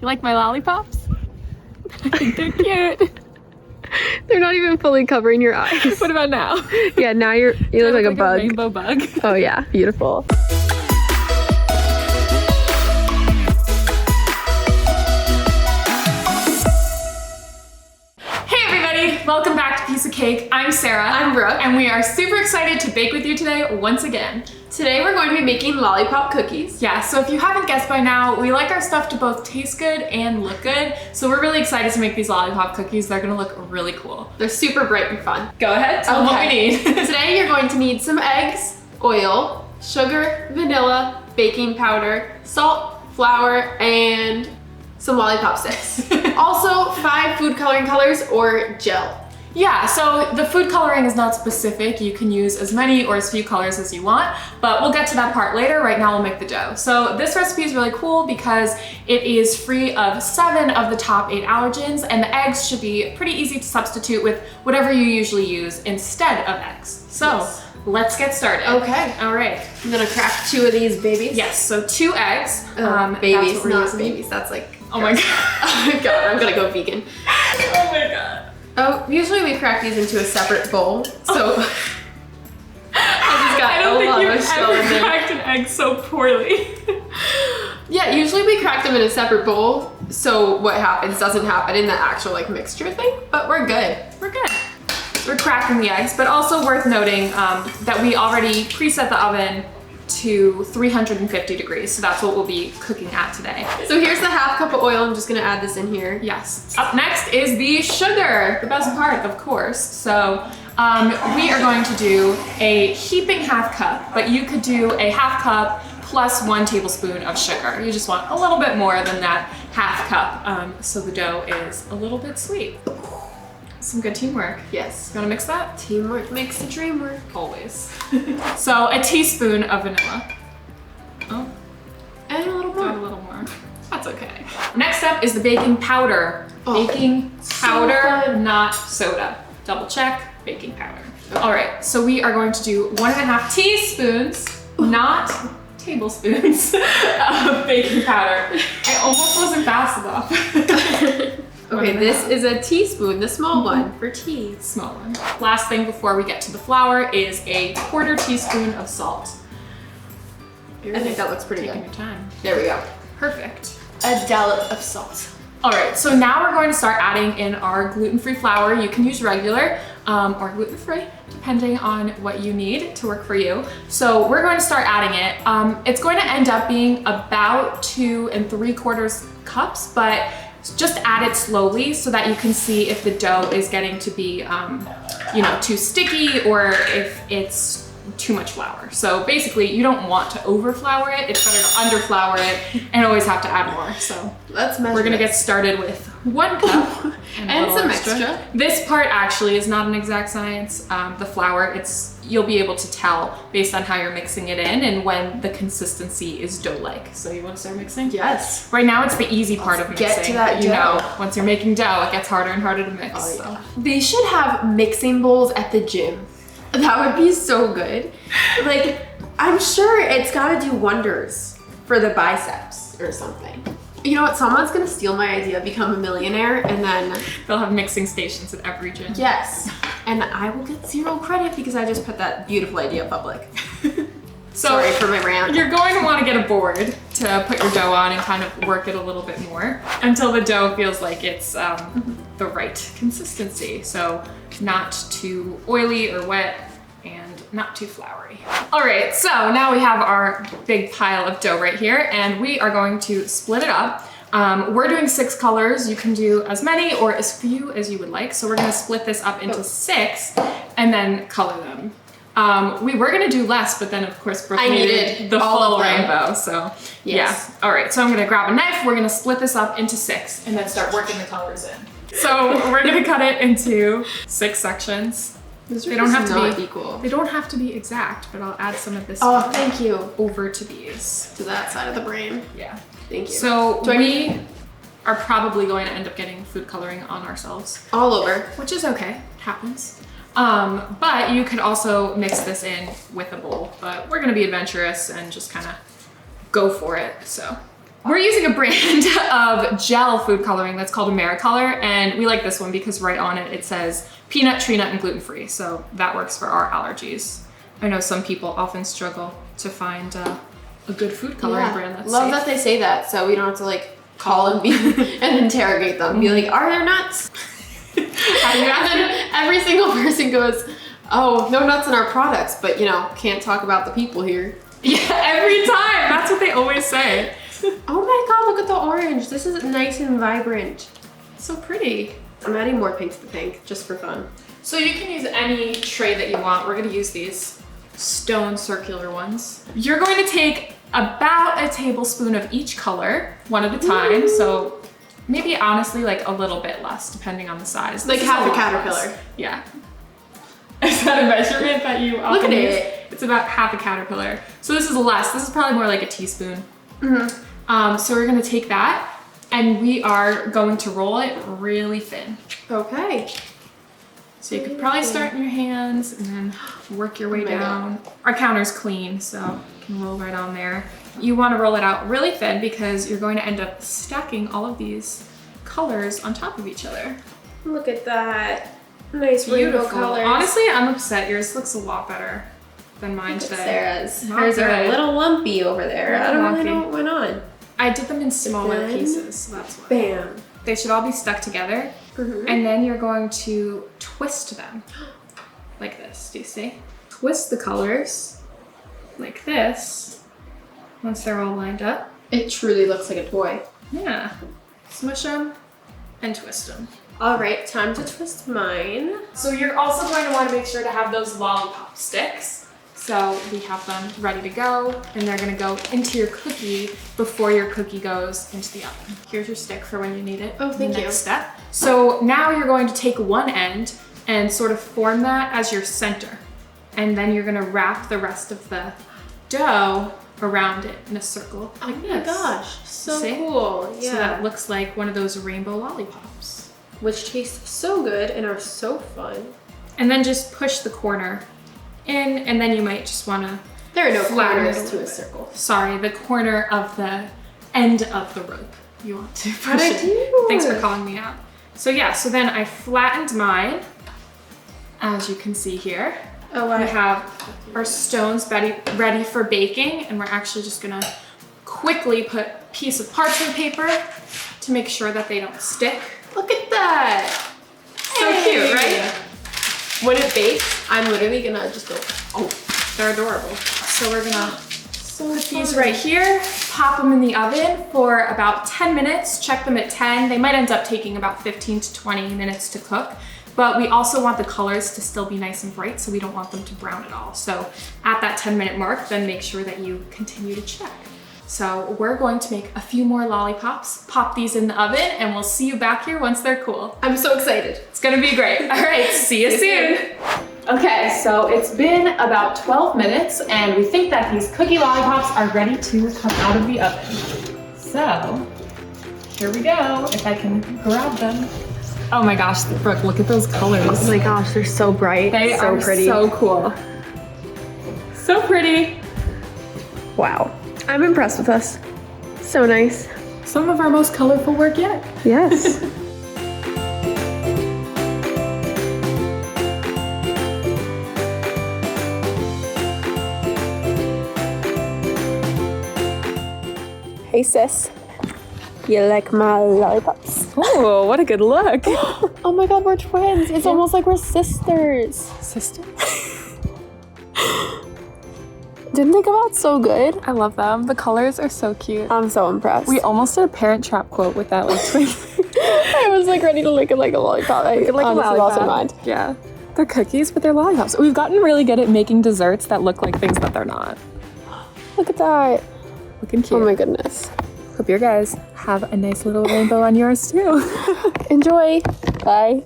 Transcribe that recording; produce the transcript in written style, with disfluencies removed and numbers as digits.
You like my lollipops? I think they're cute. They're not even fully covering your eyes. What about now? Yeah, now you look like a bug. A rainbow bug. Oh yeah, beautiful. Welcome back to Piece of Cake. I'm Sarah. I'm Brooke. And we are super excited to bake with you today once again. Today we're going to be making lollipop cookies. Yeah, so if you haven't guessed by now, we like our stuff to both taste good and look good. So we're really excited to make these lollipop cookies. They're gonna look really cool. They're super bright and fun. Go ahead, tell them what we need. Today you're going to need some eggs, oil, sugar, vanilla, baking powder, salt, flour, and some lollipop sticks. Also 5 food coloring colors or gel. Yeah, so the food coloring is not specific. You can use as many or as few colors as you want, but we'll get to that part later. Right now we'll make the dough. So this recipe is really cool because it is free of 7 of the top 8 allergens, and the eggs should be pretty easy to substitute with whatever you usually use instead of eggs. So let's get started. Okay. All right. I'm gonna crack 2 of these babies. Yes, so 2 eggs. Babies, that's what not using. babies. That's like, oh my God. Oh my God, I'm gonna go vegan. Oh my God. Oh, usually we crack these into a separate bowl, so I just got I don't a think lot you've of shell in ever there. cracked an egg so poorly. Yeah, usually we crack them in a separate bowl, so what happens doesn't happen in the actual like mixture thing, but we're good. We're good. We're cracking the eggs, but also worth noting that we already preset the oven to 350 degrees, so that's what we'll be cooking at today. So here's the ½ cup of oil. I'm just gonna add this in here. Yes. Up next is the sugar, the best part, of course. So we are going to do a heaping ½ cup, but you could do a ½ cup plus 1 tablespoon of sugar. You just want a little bit more than that ½ cup, so the dough is a little bit sweet. Some good teamwork. Yes. You wanna mix that? Teamwork makes the dream work. Always. So a teaspoon of vanilla. Oh, And a little more. add a little more. That's okay. Next up is the baking powder. Oh, Baking powder, so fun. not soda. Double check, baking powder. All right, so we are going to do 1½ teaspoons, not tablespoons, of baking powder. I almost wasn't fast enough. Okay, this is a teaspoon, the small one for tea. Small one. Last thing before we get to the flour is a 1/4 teaspoon of salt. I think that looks pretty Taking good. your time. There we go. Perfect. A dollop of salt. All right, so now we're going to start adding in our gluten-free flour. You can use regular or gluten-free, depending on what you need to work for you. So we're going to start adding it. It's going to end up being about 2 3/4 cups, but just add it slowly so that you can see if the dough is getting to be, too sticky or if it's too much flour. So basically, you don't want to over-flour it. It's better to under-flour it and always have to add more. So let's measure. We're gonna get started with 1 cup and some extra. This part actually is not an exact science. The flour, you'll be able to tell based on how you're mixing it in and when the consistency is dough-like. So you want to start mixing? Yes. Right now it's the easy part of mixing. Get to that You dough. know, once you're making dough, it gets harder and harder to mix. Oh, yeah. So. They should have mixing bowls at the gym. That would be so good. Like, I'm sure it's gotta do wonders for the biceps or something. You know what, someone's gonna steal my idea, become a millionaire, and then... They'll have mixing stations at every gym. Yes, and I will get 0 credit because I just put that beautiful idea public. So sorry for my rant. You're going to want to get a board to put your dough on and kind of work it a little bit more until the dough feels like it's the right consistency. So not too oily or wet and not too floury. All right, so now we have our big pile of dough right here and we are going to split it up. We're doing 6 colors. You can do as many or as few as you would like. So we're gonna split this up into 6 and then color them. We were gonna do less, but then of course Brooke needed the full rainbow, so yes. Yeah. All right, so I'm gonna grab a knife, we're gonna split this up into 6 and then start working the colors in. So we're gonna cut it into 6 sections. They don't have to be equal. They don't have to be exact, but I'll add some of this thank you. over to these. To that side of the brain. Yeah. Thank you. So we are probably going to end up getting food coloring on ourselves. All over. Which is okay, it happens. But you could also mix this in with a bowl, but we're gonna be adventurous and just kind of go for it. So We're using a brand of gel food coloring that's called AmeriColor, and we like this one because right on it, it says peanut, tree nut, and gluten-free. So that works for our allergies. I know some people often struggle to find a good food coloring brand that's Love safe. that they say that, so we don't have to like call and and interrogate them. Be like, are there nuts? And then every single person goes, oh, no nuts in our products, but you know, can't talk about the people here. Yeah, every time. That's what they always say. Oh my god, look at the orange. This is nice and vibrant. So pretty. I'm adding more pink to the pink, just for fun. So you can use any tray that you want. We're gonna use these stone circular ones. You're going to take about a tablespoon of each color, one at a time. So maybe honestly like a little bit less depending on the size. Like This is half a lot caterpillar. less. Yeah. Is that a measurement that you often Look at use? it. It's about half a caterpillar. So this is less. This is probably more like a teaspoon. So we're gonna take that and we are going to roll it really thin. Okay. So you could probably start in your hands and then work your way down. Our counter's clean, so you can roll right on there. You wanna roll it out really thin because you're going to end up stacking all of these colors on top of each other. Look at that. Nice rainbow colors. Honestly, I'm upset. Yours looks a lot better than mine today. Sarah's. Not Hers are a good. little lumpy over there. I don't really know what went on. I did them in smaller then- pieces, so that's why. Bam. They should all be stuck together. And then you're going to twist them like this. Do you see? Twist the colors like this once they're all lined up. It truly looks like a toy. Yeah. Smush them and twist them. All right, time to twist mine. So you're also going to want to make sure to have those lollipop sticks. So we have them ready to go, and they're gonna go into your cookie before your cookie goes into the oven. Here's your stick for when you need it. Oh, thank you. Next step. So now you're going to take one end and sort of form that as your center. And then you're gonna wrap the rest of the dough around it in a circle like this. Oh my gosh, so See? cool. Yeah. So that it looks like one of those rainbow lollipops. Which taste so good and are so fun. And then just push the corner in, and then you might just wanna There are no flatten it corners to a bit. circle. Sorry, the corner of the end of the rope. You want to push How'd I it. do? Thanks for calling me out. So yeah, so then I flattened mine, as you can see here. Oh, We have our stones ready for baking, and we're actually just gonna quickly put a piece of parchment paper to make sure that they don't stick. Look at that. So cute, right? When it bakes, I'm literally gonna just go, oh, They're adorable. So we're gonna so put these right here, pop them in the oven for about 10 minutes, check them at 10. They might end up taking about 15 to 20 minutes to cook, but we also want the colors to still be nice and bright, so we don't want them to brown at all. So at that 10-minute mark, then make sure that you continue to check. So we're going to make a few more lollipops, pop these in the oven, and we'll see you back here once they're cool. I'm so excited. It's gonna be great. All right, see you soon. Okay, so it's been about 12 minutes, and we think that these cookie lollipops are ready to come out of the oven. So, here we go, if I can grab them. Oh my gosh, Brooke, look at those colors. Oh my gosh, they're so bright. They so are pretty. so cool. So pretty. Wow. I'm impressed with us. So nice. Some of our most colorful work yet. Yes. Hey sis, you like my lollipops? Oh, what a good look. Oh my god, we're twins. It's almost like we're sisters. Sister? Didn't they come out so good? I love them. The colors are so cute. I'm so impressed. We almost did a Parent Trap quote with that like twin. I was like ready to lick it like a lollipop. I honestly lost my mind. Yeah. They're cookies, but they're lollipops. We've gotten really good at making desserts that look like things that they're not. Look at that. Looking cute. Oh my goodness. Hope your guys have a nice little rainbow on yours too. Enjoy. Bye.